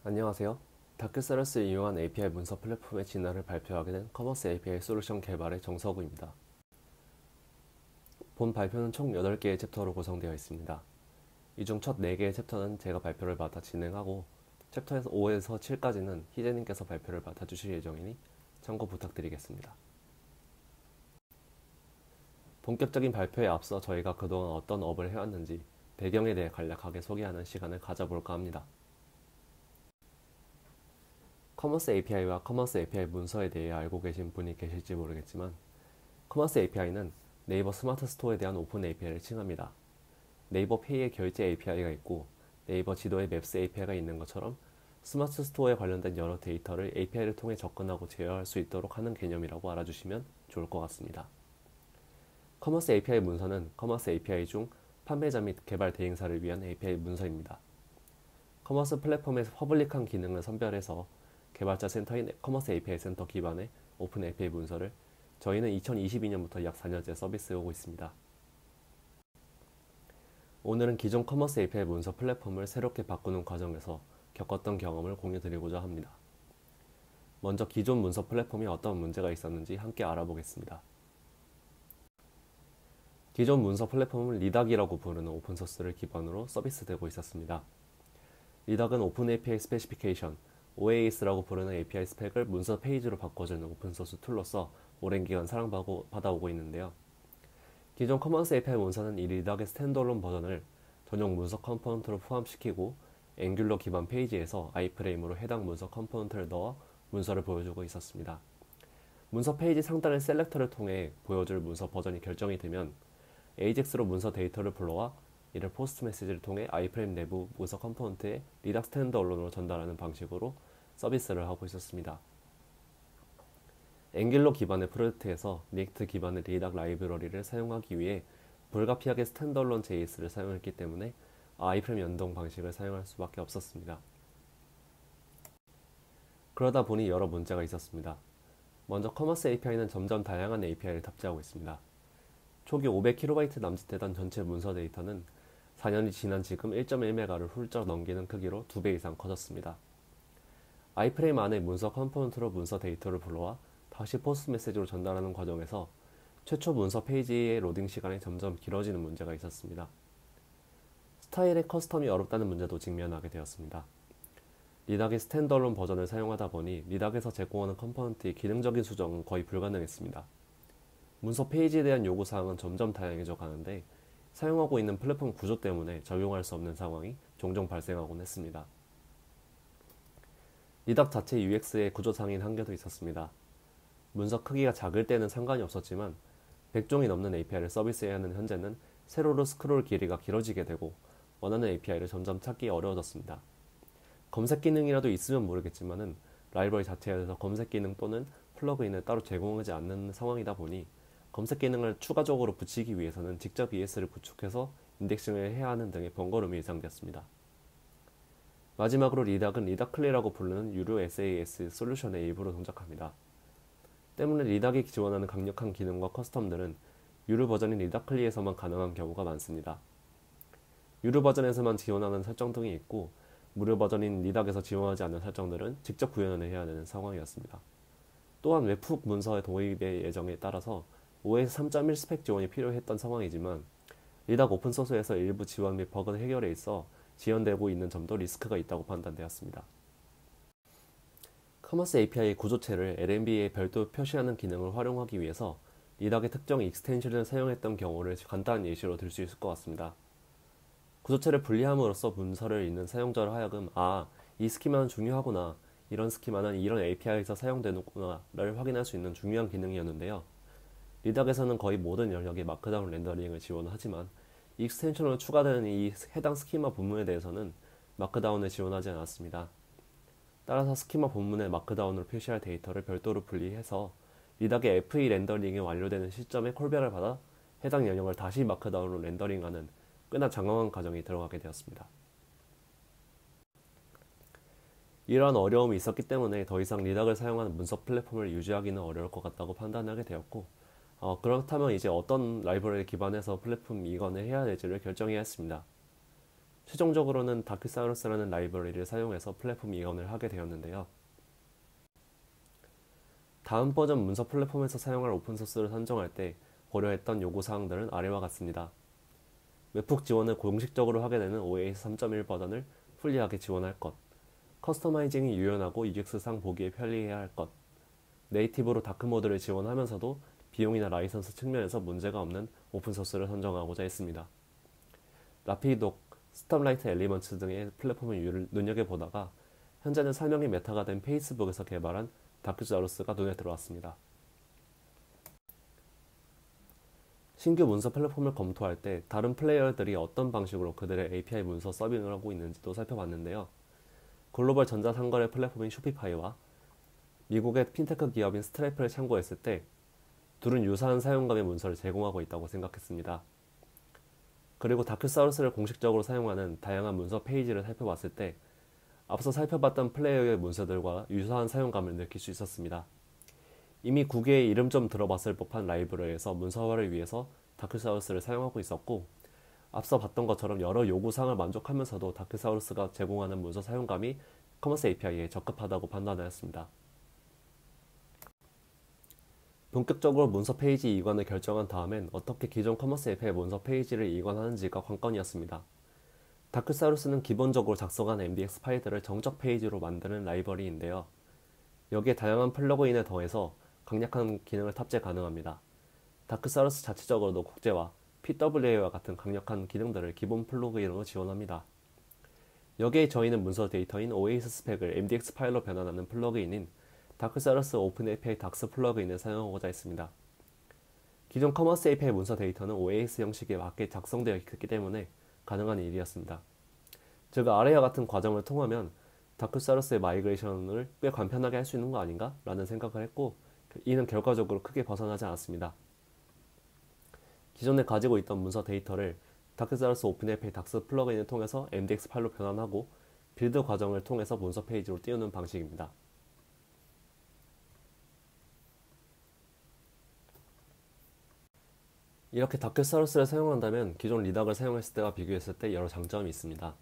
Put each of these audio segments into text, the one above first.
안녕하세요. 다크세러스를 이용한 API 문서 플랫폼의 진화를 발표하게 된 커머스 API 솔루션 개발의 정서구입니다. 본 발표는 총 8개의 챕터로 구성되어 있습니다. 이 중 첫 4개의 챕터는 제가 발표를 맡아 진행하고 챕터 5에서 7까지는 희재님께서 발표를 맡아주실 예정이니 참고 부탁드리겠습니다. 본격적인 발표에 앞서 저희가 그동안 어떤 업을 해왔는지 배경에 대해 간략하게 소개하는 시간을 가져볼까 합니다. 커머스 API와 커머스 API 문서에 대해 알고 계신 분이 계실지 모르겠지만 커머스 API는 네이버 스마트 스토어에 대한 오픈 API를 칭합니다. 네이버 페이에 결제 API가 있고 네이버 지도에 맵스 API가 있는 것처럼 스마트 스토어에 관련된 여러 데이터를 API를 통해 접근하고 제어할 수 있도록 하는 개념이라고 알아주시면 좋을 것 같습니다. 커머스 API 문서는 커머스 API 중 판매자 및 개발 대행사를 위한 API 문서입니다. 커머스 플랫폼에서 퍼블릭한 기능을 선별해서 개발자 센터인 커머스 API 센터 기반의 오픈 API 문서를 저희는 2022년부터 약 4년째 서비스해오고 있습니다. 오늘은 기존 커머스 API 문서 플랫폼을 새롭게 바꾸는 과정에서 겪었던 경험을 공유드리고자 합니다. 먼저 기존 문서 플랫폼이 어떤 문제가 있었는지 함께 알아보겠습니다. 기존 문서 플랫폼은 리닥이라고 부르는 오픈소스를 기반으로 서비스되고 있었습니다. 리닥은 오픈 API 스페시피케이션, OAS라고 부르는 API 스펙을 문서 페이지로 바꿔주는 오픈소스 툴로서 오랜 기간 사랑받아오고 있는데요. 기존 커머스 API 문서는 이 리닥의 스탠드얼론 버전을 전용 문서 컴포넌트로 포함시키고 앵귤러 기반 페이지에서 아이프레임으로 해당 문서 컴포넌트를 넣어 문서를 보여주고 있었습니다. 문서 페이지 상단의 셀렉터를 통해 보여줄 문서 버전이 결정이 되면 AJAX로 문서 데이터를 불러와 이를 포스트 메시지를 통해 아이프레임 내부 문서 컴포넌트에 리닥 스탠드얼론으로 전달하는 방식으로 서비스를 하고 있었습니다. 앵귤러 기반의 프로젝트에서 리액트 기반의 리닥 라이브러리를 사용하기 위해 불가피하게 스탠드얼론 JS를 사용했기 때문에 아이프레임 연동 방식을 사용할 수밖에 없었습니다. 그러다 보니 여러 문제가 있었습니다. 먼저 커머스 API는 점점 다양한 API를 탑재하고 있습니다. 초기 500KB 남짓되던 전체 문서 데이터는 4년이 지난 지금 1.1메가를 훌쩍 넘기는 크기로 2배 이상 커졌습니다. 아이프레임 안에 문서 컴포넌트로 문서 데이터를 불러와 다시 포스트 메시지로 전달하는 과정에서 최초 문서 페이지의 로딩 시간이 점점 길어지는 문제가 있었습니다. 스타일의 커스텀이 어렵다는 문제도 직면하게 되었습니다. 리닥의 스탠드얼론 버전을 사용하다 보니 리닥에서 제공하는 컴포넌트의 기능적인 수정은 거의 불가능했습니다. 문서 페이지에 대한 요구사항은 점점 다양해져 가는데 사용하고 있는 플랫폼 구조 때문에 적용할 수 없는 상황이 종종 발생하곤 했습니다. 리닥 자체 UX에 구조상인 한계도 있었습니다. 문서 크기가 작을 때는 상관이 없었지만 100종이 넘는 API를 서비스해야 하는 현재는 세로로 스크롤 길이가 길어지게 되고 원하는 API를 점점 찾기 어려워졌습니다. 검색 기능이라도 있으면 모르겠지만은 라이브러리 자체에서 검색 기능 또는 플러그인을 따로 제공하지 않는 상황이다 보니 검색 기능을 추가적으로 붙이기 위해서는 직접 ES를 구축해서 인덱싱을 해야 하는 등의 번거로움이 예상되었습니다. 마지막으로 리닥은 리닥클리라고 부르는 유료 SAS 솔루션의 일부로 동작합니다. 때문에 리닥이 지원하는 강력한 기능과 커스텀들은 유료 버전인 리닥클리에서만 가능한 경우가 많습니다. 유료 버전에서만 지원하는 설정 등이 있고 무료 버전인 리닥에서 지원하지 않는 설정들은 직접 구현을 해야 되는 상황이었습니다. 또한 웹훅 문서의 도입의 예정에 따라서 OS 3.1 스펙 지원이 필요했던 상황이지만 리닥 오픈소스에서 일부 지원 및 버그 해결에 있어 지연되고 있는 점도 리스크가 있다고 판단되었습니다. 커머스 API 구조체를 LNB에 별도 표시하는 기능을 활용하기 위해서 리닥의 특정 익스텐션을 사용했던 경우를 간단한 예시로 들 수 있을 것 같습니다. 구조체를 분리함으로써 문서를 읽는 사용자로 하여금 이 스키마는 중요하구나, 이런 스키마는 이런 API에서 사용되는구나 를 확인할 수 있는 중요한 기능이었는데요. 리닥에서는 거의 모든 영역에 마크다운 렌더링을 지원하지만 익스텐션으로 추가되는 이 해당 스키마 본문에 대해서는 마크다운을 지원하지 않았습니다. 따라서 스키마 본문에 마크다운으로 표시할 데이터를 별도로 분리해서 리닥의 FE 렌더링이 완료되는 시점에 콜백을 받아 해당 영역을 다시 마크다운으로 렌더링하는 꽤나 장황한 과정이 들어가게 되었습니다. 이러한 어려움이 있었기 때문에 더 이상 리닥을 사용하는 문서 플랫폼을 유지하기는 어려울 것 같다고 판단하게 되었고 그렇다면 이제 어떤 라이브러리에 기반해서 플랫폼 이관을 해야 될지를 결정해야 했습니다. 최종적으로는 다크사우루스라는 라이브러리를 사용해서 플랫폼 이관을 하게 되었는데요. 다음 버전 문서 플랫폼에서 사용할 오픈소스를 선정할 때 고려했던 요구사항들은 아래와 같습니다. 웹훅 지원을 공식적으로 하게 되는 OAS 3.1 버전을 풀리하게 지원할 것, 커스터마이징이 유연하고 UX상 보기에 편리해야 할 것, 네이티브로 다크모드를 지원하면서도 비용이나 라이선스 측면에서 문제가 없는 오픈소스를 선정하고자 했습니다. 라피독, 스탑라이트 엘리먼츠 등의 플랫폼을 눈여겨보다가 현재는 설명이 메타가 된 페이스북에서 개발한 다크사우루스가 눈에 들어왔습니다. 신규 문서 플랫폼을 검토할 때 다른 플레이어들이 어떤 방식으로 그들의 API 문서 서빙을 하고 있는지도 살펴봤는데요. 글로벌 전자상거래 플랫폼인 쇼피파이와 미국의 핀테크 기업인 스트라이프를 참고했을 때 둘은 유사한 사용감의 문서를 제공하고 있다고 생각했습니다. 그리고 다크사우루스를 공식적으로 사용하는 다양한 문서 페이지를 살펴봤을 때 앞서 살펴봤던 플레이어의 문서들과 유사한 사용감을 느낄 수 있었습니다. 이미 9개의 이름 좀 들어봤을 법한 라이브러리에서 문서화를 위해서 다크사우루스를 사용하고 있었고, 앞서 봤던 것처럼 여러 요구사항을 만족하면서도 다크사우루스가 제공하는 문서 사용감이 커머스 API에 적합하다고 판단하였습니다. 본격적으로 문서 페이지 이관을 결정한 다음엔 어떻게 기존 커머스 API 문서 페이지를 이관하는지가 관건이었습니다. 다크사우루스는 기본적으로 작성한 MDX 파일들을 정적 페이지로 만드는 라이브러리인데요. 여기에 다양한 플러그인을 더해서 강력한 기능을 탑재 가능합니다. 다크사우루스 자체적으로도 국제화, PWA와 같은 강력한 기능들을 기본 플러그인으로 지원합니다. 여기에 저희는 문서 데이터인 OAS 스펙을 MDX 파일로 변환하는 플러그인인 다크사우루스 오픈 API 닥스 플러그인을 사용하고자 했습니다. 기존 커머스 API 문서 데이터는 OAS 형식에 맞게 작성되어 있기 때문에 가능한 일이었습니다. 즉 아래와 같은 과정을 통하면 다크사우루스의 마이그레이션을 꽤 간편하게 할 수 있는 거 아닌가? 라는 생각을 했고, 이는 결과적으로 크게 벗어나지 않았습니다. 기존에 가지고 있던 문서 데이터를 다크사우루스 오픈 API 닥스 플러그인을 통해서 MDX 파일로 변환하고 빌드 과정을 통해서 문서 페이지로 띄우는 방식입니다. 이렇게 다크사우루스를 사용한다면 기존 리닥을 사용했을 때와 비교했을 때 여러 장점이 있습니다.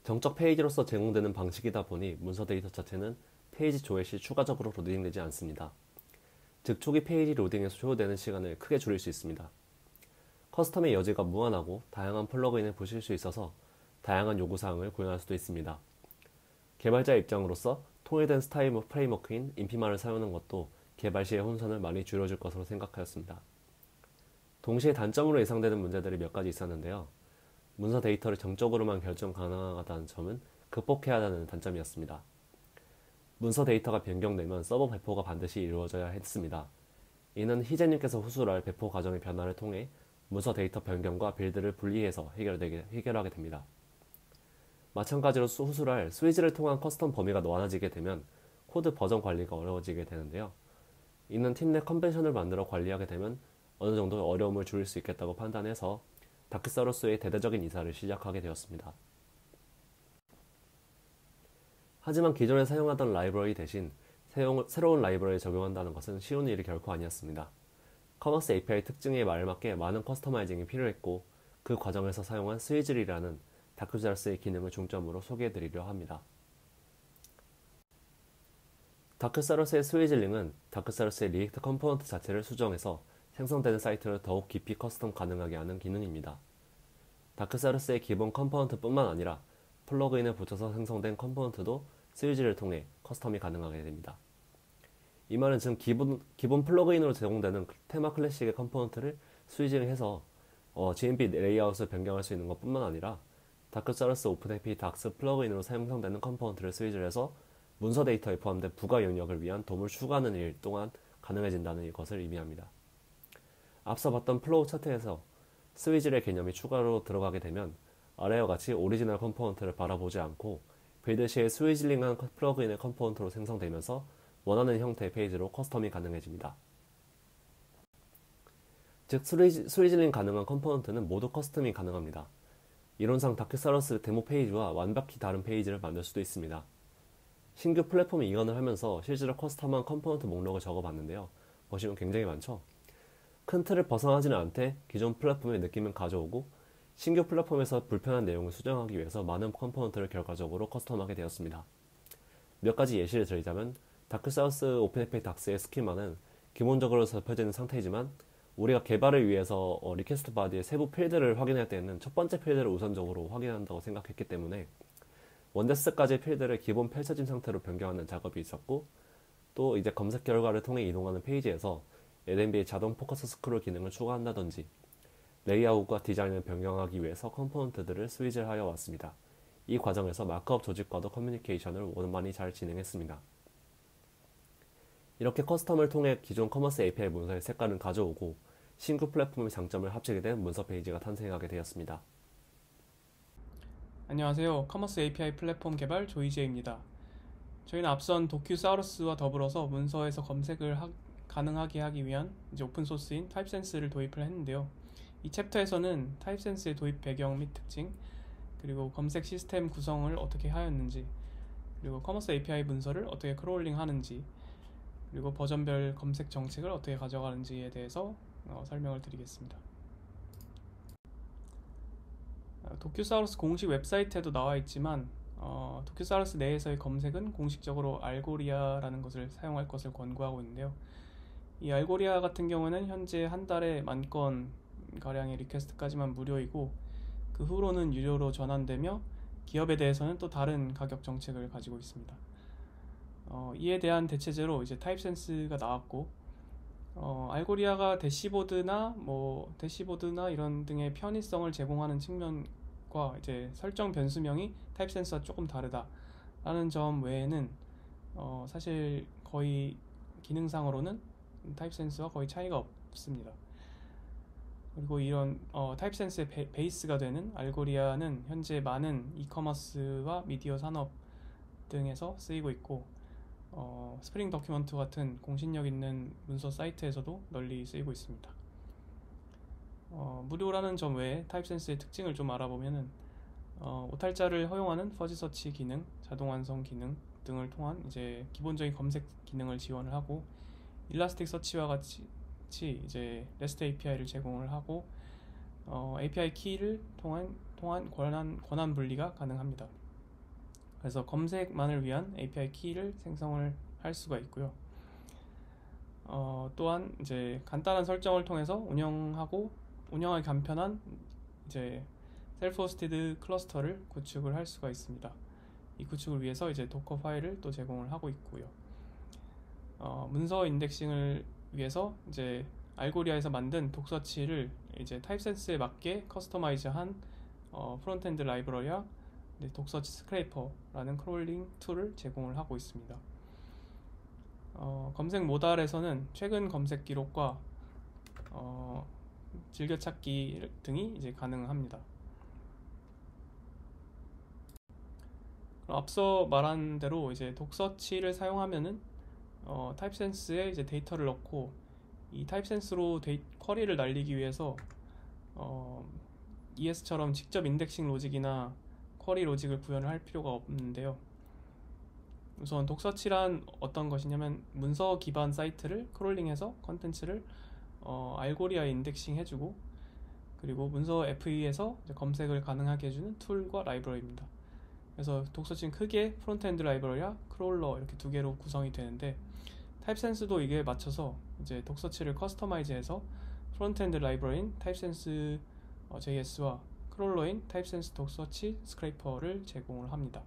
정적 페이지로서 제공되는 방식이다 보니 문서 데이터 자체는 페이지 조회 시 추가적으로 로딩되지 않습니다. 즉 초기 페이지 로딩에서 소요되는 시간을 크게 줄일 수 있습니다. 커스텀의 여지가 무한하고 다양한 플러그인을 보실 수 있어서 다양한 요구사항을 구현할 수도 있습니다. 개발자 입장으로서 통일된 스타일 프레임워크인 인피마를 사용하는 것도 개발 시의 혼선을 많이 줄여줄 것으로 생각하였습니다. 동시에 단점으로 예상되는 문제들이 몇 가지 있었는데요. 문서 데이터를 정적으로만 결정 가능하다는 점은 극복해야 하는 단점이었습니다. 문서 데이터가 변경되면 서버 배포가 반드시 이루어져야 했습니다. 이는 희재님께서 후술할 배포 과정의 변화를 통해 문서 데이터 변경과 빌드를 분리해서 해결하게 됩니다. 마찬가지로 후술할 스위치를 통한 커스텀 범위가 많아지게 되면 코드 버전 관리가 어려워지게 되는데요. 이는 팀 내 컨벤션을 만들어 관리하게 되면 어느 정도 어려움을 줄일 수 있겠다고 판단해서 다크사우루스의 대대적인 이사를 시작하게 되었습니다. 하지만 기존에 사용하던 라이브러리 대신 새로운 라이브러리를 적용한다는 것은 쉬운 일이 결코 아니었습니다. 커머스 API 특징에 알맞게 많은 커스터마이징이 필요했고 그 과정에서 사용한 스위즐이라는 다크사우루스의 기능을 중점으로 소개해드리려 합니다. 다크사우루스의 스위즐링은 다크사우루스의 리액트 컴포넌트 자체를 수정해서 생성되는 사이트를 더욱 깊이 커스텀 가능하게 하는 기능입니다. 다크사우루스의 기본 컴포넌트뿐만 아니라 플러그인을 붙여서 생성된 컴포넌트도 스위즐을 통해 커스텀이 가능하게 됩니다. 이 말은 지금 기본 플러그인으로 제공되는 테마 클래식의 컴포넌트를 스위즐해서 GMP 레이아웃을 변경할 수 있는 것뿐만 아니라 다크사우루스 오픈 API 닥스 플러그인으로 생성되는 컴포넌트를 스위즐해서 문서 데이터에 포함된 부가 영역을 위한 도움을 추가하는 일 또한 가능해진다는 것을 의미합니다. 앞서 봤던 플로우 차트에서 스위즐의 개념이 추가로 들어가게 되면 아래와 같이 오리지널 컴포넌트를 바라보지 않고 빌드 시에 스위즐링한 플러그인의 컴포넌트로 생성되면서 원하는 형태의 페이지로 커스텀이 가능해집니다. 즉 스위즐링 가능한 컴포넌트는 모두 커스텀이 가능합니다. 이론상 다크사우루스 데모 페이지와 완벽히 다른 페이지를 만들 수도 있습니다. 신규 플랫폼 이관을 하면서 실제로 커스텀한 컴포넌트 목록을 적어봤는데요. 보시면 굉장히 많죠? 큰 틀을 벗어나지는 않되 기존 플랫폼의 느낌을 가져오고 신규 플랫폼에서 불편한 내용을 수정하기 위해서 많은 컴포넌트를 결과적으로 커스텀하게 되었습니다. 몇 가지 예시를 드리자면 다크사우스 오픈FA 닥스의 스키마는 기본적으로 접혀지는 상태이지만 우리가 개발을 위해서 리퀘스트 바디의 세부 필드를 확인할 때는 첫 번째 필드를 우선적으로 확인한다고 생각했기 때문에 원데스까지의 필드를 기본 펼쳐진 상태로 변경하는 작업이 있었고, 또 이제 검색 결과를 통해 이동하는 페이지에서 L&B의 자동 포커스 스크롤 기능을 추가한다든지 레이아웃과 디자인을 변경하기 위해서 컴포넌트들을 스위치를 하여 왔습니다. 이 과정에서 마크업 조직과도 커뮤니케이션을 원만히 잘 진행했습니다. 이렇게 커스텀을 통해 기존 커머스 API 문서의 색깔을 가져오고 신규 플랫폼의 장점을 합치게 된 문서 페이지가 탄생하게 되었습니다. 안녕하세요. 커머스 API 플랫폼 개발 조이제입니다. 저희는 앞선 도큐사우루스와 더불어서 문서에서 검색을 가능하게 하기 위한 이제 오픈소스인 타입센스를 도입을 했는데요. 이 챕터에서는 타입센스의 도입 배경 및 특징, 그리고 검색 시스템 구성을 어떻게 하였는지, 그리고 커머스 API 문서를 어떻게 크롤링 하는지, 그리고 버전별 검색 정책을 어떻게 가져가는지에 대해서 설명을 드리겠습니다. 도큐사우루스 공식 웹사이트에도 나와 있지만 도큐사우루스 내에서의 검색은 공식적으로 알고리아라는 것을 사용할 것을 권고하고 있는데요. 이 알고리아 같은 경우는 현재 한 달에 10,000건 가량의 리퀘스트까지만 무료이고, 그 후로는 유료로 전환되며 기업에 대해서는 또 다른 가격 정책을 가지고 있습니다. 이에 대한 대체제로 이제 타입센스가 나왔고, 알고리아가 대시보드나 이런 등의 편의성을 제공하는 측면과 이제 설정 변수명이 타입센스와 조금 다르다라는 점 외에는 사실 거의 기능상으로는 타입센스와 거의 차이가 없습니다. 그리고 이런 타입센스의 베이스가 되는 알고리아는 현재 많은 이커머스와 미디어 산업 등에서 쓰이고 있고, 스프링 더큐먼트 같은 공신력 있는 문서 사이트에서도 널리 쓰이고 있습니다. 무료라는 점 외에 타입센스의 특징을 좀 알아보면은 오탈자를 허용하는 퍼지 서치 기능, 자동 완성 기능 등을 통한 이제 기본적인 검색 기능을 지원을 하고, 일라스틱 서치와 같이 이제 REST API를 제공을 하고, API 키를 통한 권한 분리가 가능합니다. 그래서 검색만을 위한 API 키를 생성을 할 수가 있고요. 또한 이제 간단한 설정을 통해서 운영하기 간편한 이제 셀프 호스티드 클러스터를 구축을 할 수가 있습니다. 이 구축을 위해서 이제 도커 파일을 또 제공을 하고 있고요. 문서 인덱싱을 위해서 이제 알고리아에서 만든 독서치를 이제 타입센스에 맞게 커스터마이즈한 프론트엔드 라이브러리와 독서치 스크레이퍼라는 크롤링 툴을 제공을 하고 있습니다. 검색 모달에서는 최근 검색 기록과 즐겨찾기 등이 이제 가능합니다. 앞서 말한 대로 이제 독서치를 사용하면은 타입센스에 이제 데이터를 넣고, 이 타입센스로 쿼리를 날리기 위해서 ES처럼 직접 인덱싱 로직이나 쿼리 로직을 구현을 할 필요가 없는데요. 우선 독서치란 어떤 것이냐면 문서 기반 사이트를 크롤링해서 컨텐츠를 알고리아에 인덱싱 해주고, 그리고 문서 FE에서 검색을 가능하게 해주는 툴과 라이브러리입니다. 그래서 독서치는 크게 프론트엔드 라이브러리와 크롤러 이렇게 두 개로 구성이 되는데, 타입센스도 이게 맞춰서 이제 독서치를 커스터마이즈해서 프론트엔드 라이브러리인 타입센스 JS와 크롤러인 타입센스 독서치 스크레이퍼를 제공을 합니다.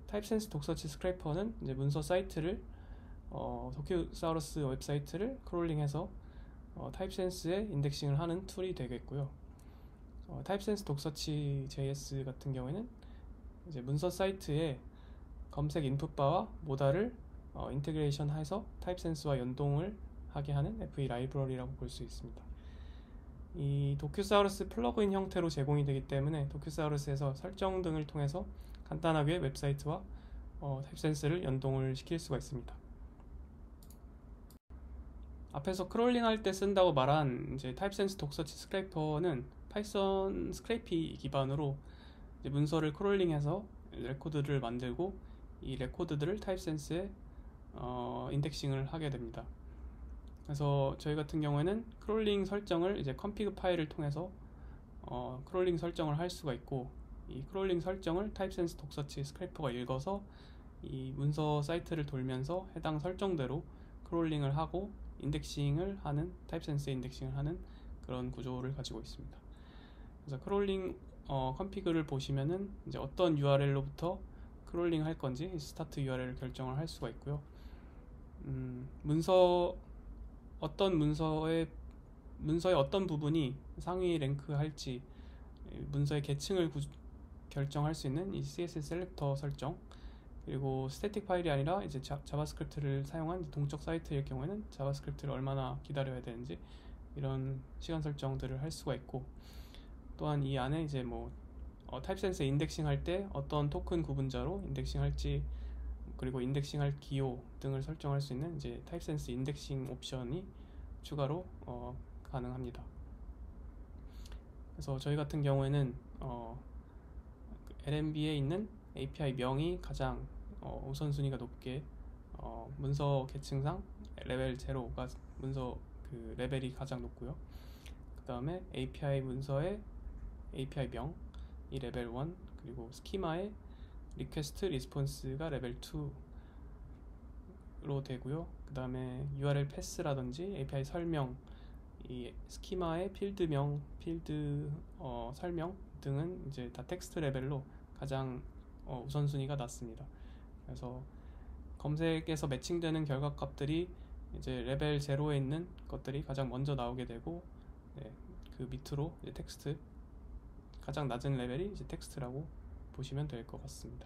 타입센스 독서치 스크레이퍼는 이제 문서 사이트를 도큐사우루스 웹사이트를 크롤링해서 타입센스에 인덱싱을 하는 툴이 되겠고요. 타입센스 독서치 JS 같은 경우에는 이제 문서 사이트에 검색 인풋바와 모달을 인테그레이션 해서 타입센스와 연동을 하게 하는 FE 라이브러리라고 볼 수 있습니다. 이 도큐사우루스 플러그인 형태로 제공이 되기 때문에 도큐사우루스에서 설정 등을 통해서 간단하게 웹사이트와 타입센스를 연동을 시킬 수가 있습니다. 앞에서 크롤링 할 때 쓴다고 말한 이제 타입센스 독서치 스크레이퍼는 파이썬 스크레이피 기반으로 이제 문서를 크롤링해서 레코드를 만들고, 이 레코드들을 타입센스에 인덱싱을 하게 됩니다. 그래서 저희 같은 경우에는 크롤링 설정을 이제 컨피그 파일을 통해서 크롤링 설정을 할 수가 있고, 이 크롤링 설정을 타입센스 독서치 스크래퍼가 읽어서 이 문서 사이트를 돌면서 해당 설정대로 크롤링을 하고 인덱싱을 하는, 타입센스 인덱싱을 하는 그런 구조를 가지고 있습니다. 그래서 크롤링 컨피그를 보시면은 이제 어떤 URL로부터 크롤링 할 건지 스타트 URL을 결정을 할 수가 있고요. 문서의 어떤 부분이 상위 랭크할지, 문서의 계층을 결정할 수 있는 이 CSS 셀렉터 설정, 그리고 스태틱 파일이 아니라 이제 자바스크립트를 사용한 동적 사이트일 경우에는 자바스크립트를 얼마나 기다려야 되는지 이런 시간 설정들을 할 수가 있고, 또한 이 안에 이제 타입센스 인덱싱 할 때 어떤 토큰 구분자로 인덱싱 할지, 그리고 인덱싱 할 기호 등을 설정할 수 있는 이제 타입센스 인덱싱 옵션이 추가로 가능합니다. 그래서 저희 같은 경우에는 LMB에 있는 API 명이 가장 우선순위가 높게, 문서 계층상 레벨 0가 문서 그 레벨이 가장 높고요. 그 다음에 API 문서의 API 명이 레벨 1, 그리고 스키마의 리퀘스트 리스폰스가 레벨 2로 되고요. 그 다음에 URL 패스라든지 API 설명, 이 스키마의 필드명, 필드 설명 등은 이제 다 텍스트 레벨로 가장 우선순위가 낮습니다. 그래서 검색에서 매칭되는 결과값들이 이제 레벨 0에 있는 것들이 가장 먼저 나오게 되고, 그 밑으로 이제 텍스트, 가장 낮은 레벨이 이제 텍스트라고 보시면 될 것 같습니다.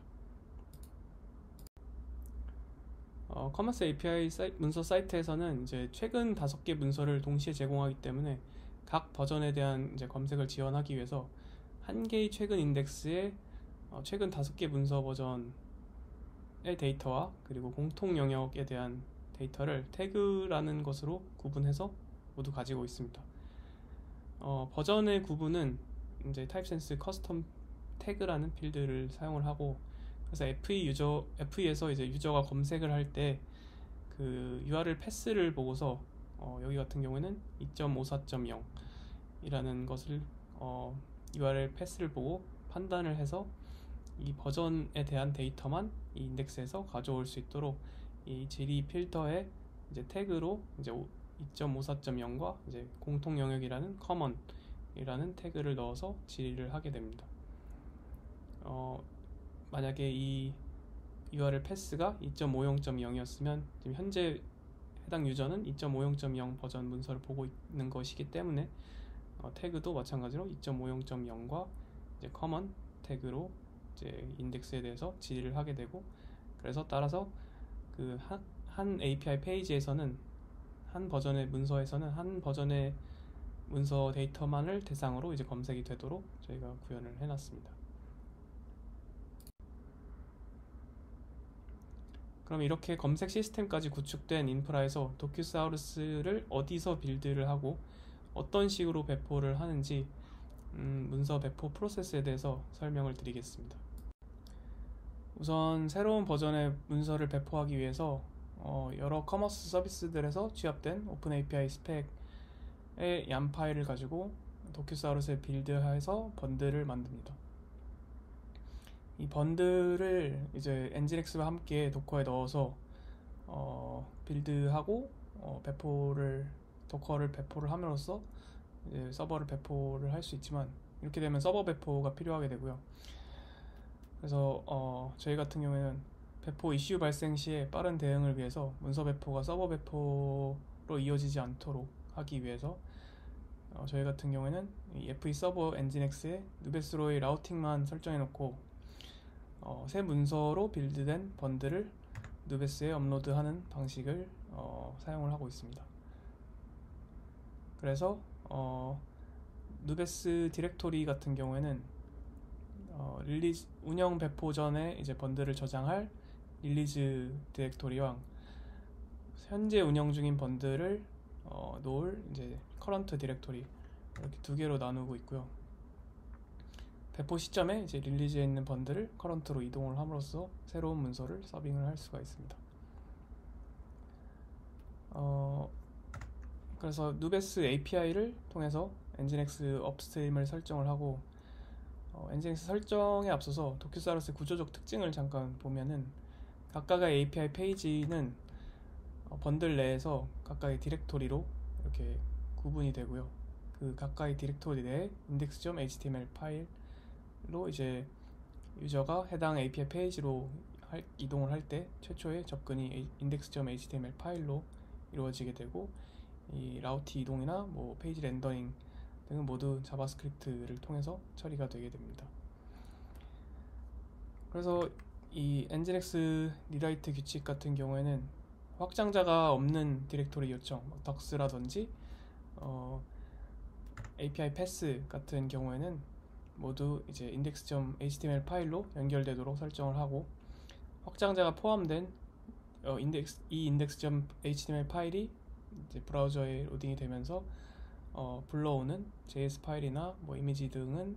커머스 API 문서 사이트에서는 이제 최근 5개 문서를 동시에 제공하기 때문에 각 버전에 대한 이제 검색을 지원하기 위해서 한 개의 최근 인덱스에 최근 5개 문서 버전의 데이터와 그리고 공통 영역에 대한 데이터를 태그라는 것으로 구분해서 모두 가지고 있습니다. 버전의 구분은 이제 타입센스 커스텀 태그라는 필드를 사용을 하고, 그래서 FE에서 이제 유저가 검색을 할 때 그 URL 패스를 보고서 여기 같은 경우에는 2.54.0 이라는 것을 URL 패스를 보고 판단을 해서 이 버전에 대한 데이터만 이 인덱스에서 가져올 수 있도록 이 질의 필터에 이제 태그로 이제 2.54.0과 이제 공통 영역이라는 common이라는 태그를 넣어서 질의를 하게 됩니다. 만약에 이 URL 패스가 2.50.0이었으면 지금 현재 해당 유저는 2.50.0 버전 문서를 보고 있는 것이기 때문에 태그도 마찬가지로 2.50.0과 이제 common 태그로 이제 인덱스에 대해서 질의를 하게 되고, 그래서 따라서 그 한 API 페이지에서는 한 버전의 문서에서는 한 버전의 문서 데이터만을 대상으로 이제 검색이 되도록 저희가 구현을 해놨습니다. 그럼 이렇게 검색 시스템까지 구축된 인프라에서 도큐사우루스를 어디서 빌드를 하고 어떤 식으로 배포를 하는지 문서 배포 프로세스에 대해서 설명을 드리겠습니다. 우선 새로운 버전의 문서를 배포하기 위해서 여러 커머스 서비스들에서 취합된 오픈 API 스펙의 얌 파일을 가지고 도큐사우루스에 빌드해서 번들을 만듭니다. 이 번들을 이제 엔진엑스와 함께 도커에 넣어서 빌드하고 도커를 배포를 함으로써 이제 서버를 배포를 할 수 있지만, 이렇게 되면 서버 배포가 필요하게 되고요. 그래서 저희 같은 경우에는 배포 이슈 발생 시에 빠른 대응을 위해서 문서 배포가 서버 배포로 이어지지 않도록 하기 위해서 저희 같은 경우에는 이 FE 서버 엔진엑스에 누베스로의 라우팅만 설정해 놓고 새 문서로 빌드된 번들을 누베스에 업로드하는 방식을 사용을 하고 있습니다. 그래서 누베스 디렉토리 같은 경우에는 릴리즈 운영 배포 전에 이제 번들을 저장할 릴리즈 디렉토리와 현재 운영 중인 번들을 놓을 이제 커런트 디렉토리, 이렇게 두 개로 나누고 있고요. 배포 시점에 이제 릴리즈에 있는 번들을 커런트로 이동을 함으로써 새로운 문서를 서빙을 할 수가 있습니다. 그래서 누베스 API를 통해서 엔진엑스 업스트림을 설정을 하고 엔진엑스 설정에 앞서서 도큐사우루스의 구조적 특징을 잠깐 보면은 각각의 API 페이지는 번들 내에서 각각의 디렉토리로 이렇게 구분이 되고요. 그 각각의 디렉토리 내에 index.html 파일로 이제 유저가 해당 API 페이지로 이동을 할 때 최초의 접근이 index.html 파일로 이루어지게 되고, 이 라우트 이동이나 뭐 페이지 렌더링 등은 모두 자바스크립트를 통해서 처리가 되게 됩니다. 그래서 이 엔진엑스 리라이트 규칙 같은 경우에는 확장자가 없는 디렉토리 요청, 덕스라든지 API 패스 같은 경우에는 모두 이제 index.html 파일로 연결되도록 설정을 하고, 확장자가 포함된 이 index.html 파일이 이제 브라우저에 로딩이 되면서 불러오는 JS 파일이나 뭐 이미지 등은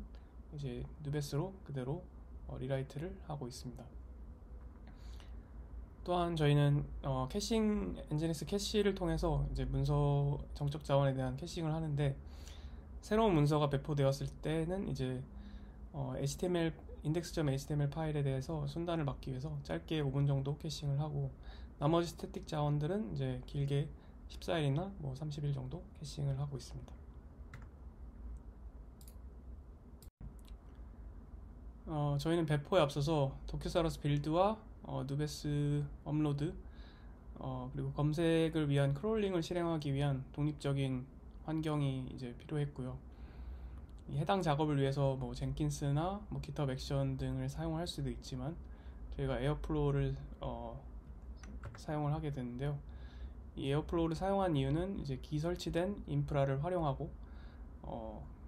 이제 누베스로 그대로 리라이트를 하고 있습니다. 또한 저희는 캐싱, 엔진엑스 캐시를 통해서 이제 문서 정적 자원에 대한 캐싱을 하는데, 새로운 문서가 배포되었을 때는 이제 HTML index.html 파일에 대해서 순단을 막기 위해서 짧게 5분 정도 캐싱을 하고, 나머지 스태틱 자원들은 이제 길게 14일이나 뭐 30일 정도 캐싱을 하고 있습니다. 저희는 배포에 앞서서 도큐사우루스 빌드와 누베스 업로드 그리고 검색을 위한 크롤링을 실행하기 위한 독립적인 환경이 이제 필요했고요. 이 해당 작업을 위해서 뭐 젠킨스나 뭐 GitHub 액션 등을 사용할 수도 있지만 저희가 에어플로우를 사용을 하게 되는데요. 이 에어플로우를 사용한 이유는 이제 기설치된 인프라를 활용하고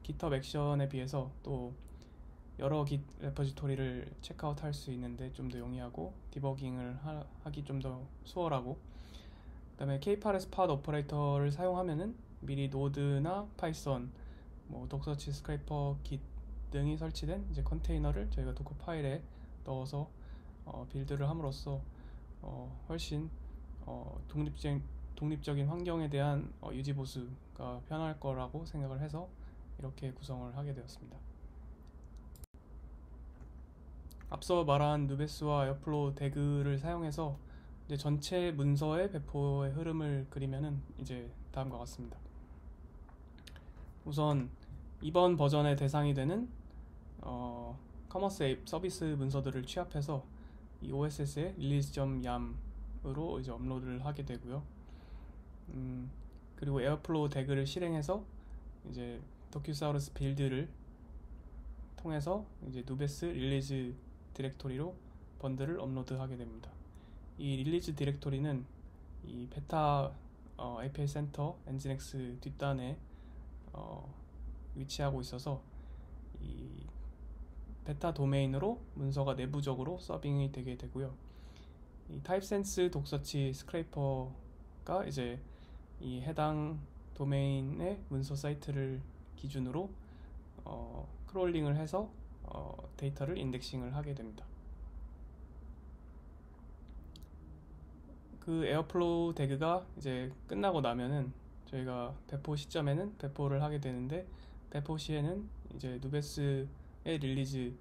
GitHub 액션에 비해서 또 여러 Git 레포지토리를 체크아웃 할 수 있는데 좀 더 용이하고, 디버깅을 하기 좀 더 수월하고, 그 다음에 K8s 파드 오퍼레이터를 사용하면은 미리 노드나 파이썬, 뭐 독서치, 스크래퍼, Git 등이 설치된 이제 컨테이너를 저희가 도커 파일에 넣어서 빌드를 함으로써 훨씬 독립적인 환경에 대한 유지 보수가 편할 거라고 생각을 해서 이렇게 구성을 하게 되었습니다. 앞서 말한 누베스와 에어플로우 대그를 사용해서 이제 전체 문서의 배포의 흐름을 그리면은 이제 다음과 같습니다. 우선 이번 버전의 대상이 되는 커머스 앱 서비스 문서들을 취합해서 이 OSS의 release.yam으로 이제 업로드를 하게 되고요. 그리고 에어플로우 대그를 실행해서 이제 도큐사우루스 빌드를 통해서 이제 누베스 릴리즈 디렉토리로 번들을 업로드하게 됩니다. 이 릴리즈 디렉토리는 이 베타 API 센터 엔진엑스 뒷단에 위치하고 있어서 이 베타 도메인으로 문서가 내부적으로 서빙이 되게 되고요. 이 타입센스 독서치 스크래퍼가 이제 이 해당 도메인의 문서 사이트를 기준으로 크롤링을 해서 데이터를 인덱싱을 하게 됩니다. 그 에어플로우 대그가 이제 끝나고 나면은 저희가 배포 시점에는 배포를 하게 되는데, 배포 시에는 이제 누베스의 릴리즈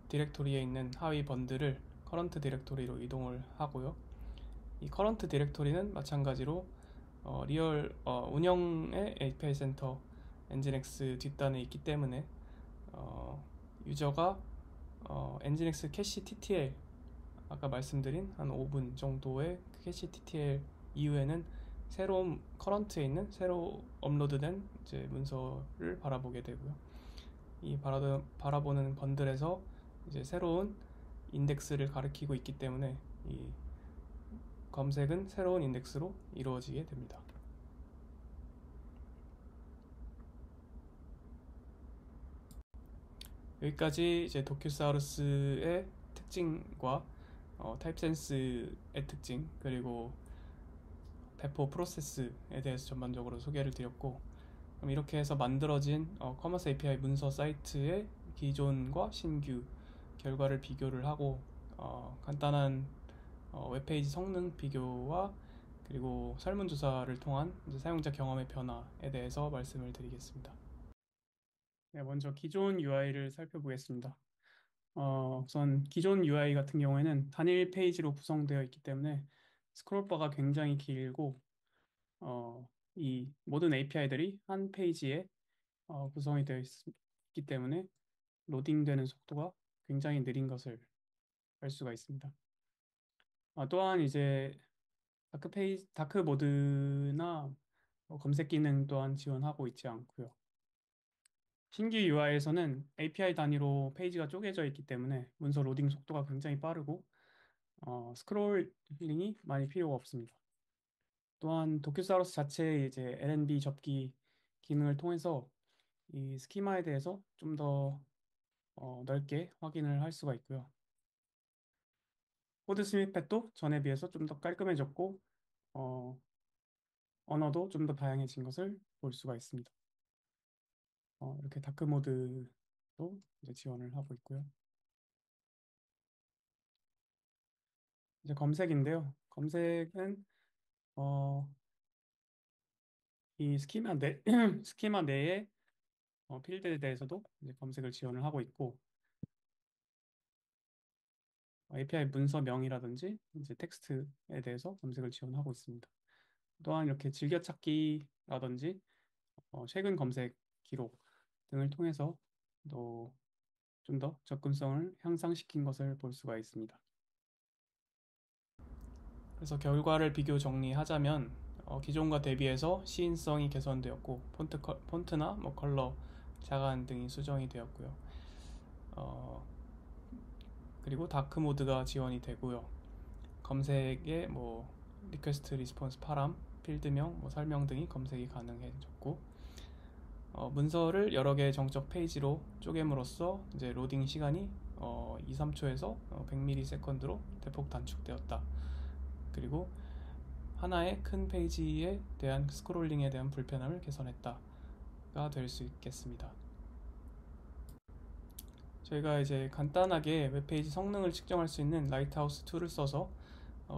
디렉토리에 있는 하위 번들을 커런트 디렉토리로 이동을 하고요. 이 커런트 디렉토리는 마찬가지로 리얼 운영의 API 센터 엔진엑스 뒷단에 있기 때문에 유저가 엔진엑스 캐시 TTL, 아까 말씀드린 한 5분 정도의 캐시 TTL 이후에는 새로운 커런트에 있는 새로 업로드된 이제 문서를 바라보게 되고요. 이 바라보는 번들에서 이제 새로운 인덱스를 가리키고 있기 때문에 이 검색은 새로운 인덱스로 이루어지게 됩니다. 여기까지 이제 도큐사우루스의 특징과 타입센스의 특징, 그리고 배포 프로세스에 대해서 전반적으로 소개를 드렸고, 그럼 이렇게 해서 만들어진 커머스 API 문서 사이트의 기존과 신규 결과를 비교를 하고 간단한 웹페이지 성능 비교와 그리고 설문조사를 통한 이제 사용자 경험의 변화에 대해서 말씀을 드리겠습니다. 네, 먼저 기존 UI를 살펴보겠습니다. 우선 기존 UI 같은 경우에는 단일 페이지로 구성되어 있기 때문에 스크롤바가 굉장히 길고 이 모든 API들이 한 페이지에 구성이 되어 있기 때문에 로딩되는 속도가 굉장히 느린 것을 알 수가 있습니다. 또한 이제 다크 모드나 검색 기능 또한 지원하고 있지 않고요. 신규 UI에서는 API 단위로 페이지가 쪼개져 있기 때문에 문서 로딩 속도가 굉장히 빠르고 스크롤링이 많이 필요가 없습니다. 또한 도큐사우루스 자체의 이제 L&B 접기 기능을 통해서 이 스키마에 대해서 좀 더 넓게 확인을 할 수가 있고요. 코드 스니펫도 전에 비해서 좀 더 깔끔해졌고 어, 언어도 좀 더 다양해진 것을 볼 수가 있습니다. 이렇게 다크 모드도 이제 지원을 하고 있고요. 이제 검색인데요. 검색은 어, 이 스키마 내 스키마 내에 필드에 대해서도 이제 검색을 지원을 하고 있고 API 문서명이라든지 이제 텍스트에 대해서 검색을 지원하고 있습니다. 또한 이렇게 즐겨찾기라든지 최근 검색 기록 등을 통해서 또 좀 더 접근성을 향상시킨 것을 볼 수가 있습니다. 그래서 결과를 비교 정리하자면 기존과 대비해서 시인성이 개선되었고 폰트나 뭐 컬러, 자간 등이 수정이 되었고요. 그리고 다크 모드가 지원이 되고요. 검색에 뭐 리퀘스트 리스폰스 파람, 필드명, 뭐 설명 등이 검색이 가능해졌고 문서를 여러 개의 정적 페이지로 쪼갰으로써 이제 로딩 시간이 2, 3초에서 100ms로 대폭 단축되었다. 그리고 하나의 큰 페이지에 대한 스크롤링에 대한 불편함을 개선했다가 될 수 있겠습니다. 저희가 이제 간단하게 웹페이지 성능을 측정할 수 있는 라이트하우스 툴을 써서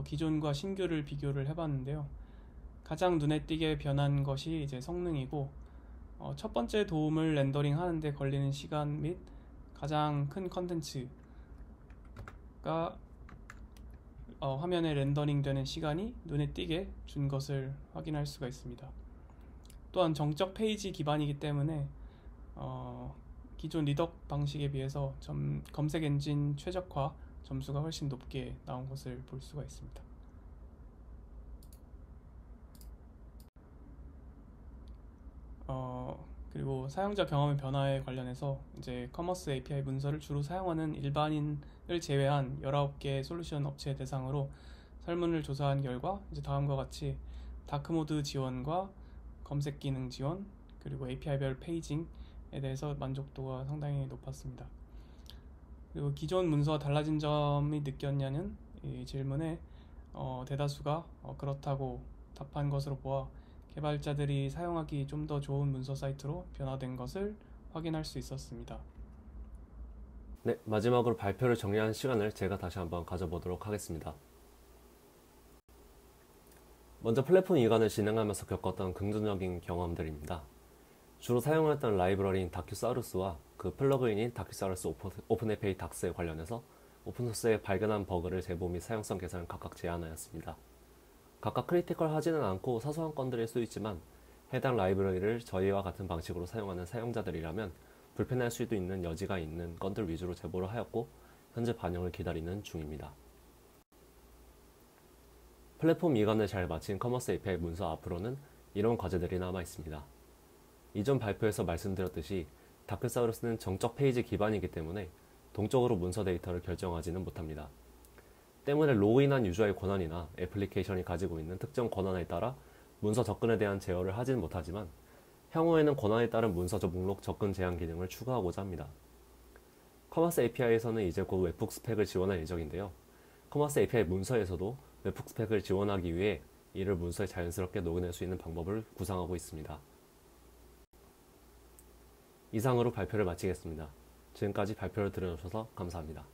기존과 신규를 비교를 해봤는데요. 가장 눈에 띄게 변한 것이 이제 성능이고 첫 번째 도움을 렌더링 하는데 걸리는 시간 및 가장 큰 컨텐츠가 화면에 렌더링 되는 시간이 눈에 띄게 준 것을 확인할 수가 있습니다. 또한 정적 페이지 기반이기 때문에 기존 리덕 방식에 비해서 검색 엔진 최적화 점수가 훨씬 높게 나온 것을 볼 수가 있습니다. 그리고 사용자 경험의 변화에 관련해서 이제 커머스 API 문서를 주로 사용하는 일반인을 제외한 19개 솔루션 업체 대상으로 설문을 조사한 결과 이제 다음과 같이 다크모드 지원과 검색 기능 지원 그리고 API별 페이징에 대해서 만족도가 상당히 높았습니다. 그리고 기존 문서와 달라진 점이 느꼈냐는 이 질문에 대다수가 그렇다고 답한 것으로 보아 개발자들이 사용하기 좀 더 좋은 문서 사이트로 변화된 것을 확인할 수 있었습니다. 네, 마지막으로 발표를 정리하는 시간을 제가 다시 한번 가져보도록 하겠습니다. 먼저 플랫폼 이관을 진행하면서 겪었던 긍정적인 경험들입니다. 주로 사용했던 라이브러리인 다큐사우루스와 그 플러그인인 다큐사우루스 오픈 API 닥스에 관련해서 오픈소스에 발견한 버그를 제보 및 사용성 개선을 각각 제안하였습니다. 각각 크리티컬하지는 않고 사소한 건들일 수 있지만 해당 라이브러리를 저희와 같은 방식으로 사용하는 사용자들이라면 불편할 수도 있는 여지가 있는 건들 위주로 제보를 하였고 현재 반영을 기다리는 중입니다. 플랫폼 이관을 잘 마친 커머스 API 문서 앞으로는 이런 과제들이 남아 있습니다. 이전 발표에서 말씀드렸듯이 다크사우루스는 정적 페이지 기반이기 때문에 동적으로 문서 데이터를 결정하지는 못합니다. 때문에 로그인한 유저의 권한이나 애플리케이션이 가지고 있는 특정 권한에 따라 문서 접근에 대한 제어를 하지는 못하지만 향후에는 권한에 따른 문서적 목록 접근 제한 기능을 추가하고자 합니다. 커머스 API에서는 이제 곧 웹북 스펙을 지원할 예정인데요. 커머스 API 문서에서도 웹북 스펙을 지원하기 위해 이를 문서에 자연스럽게 녹여낼 수 있는 방법을 구상하고 있습니다. 이상으로 발표를 마치겠습니다. 지금까지 발표를 들어주셔서 감사합니다.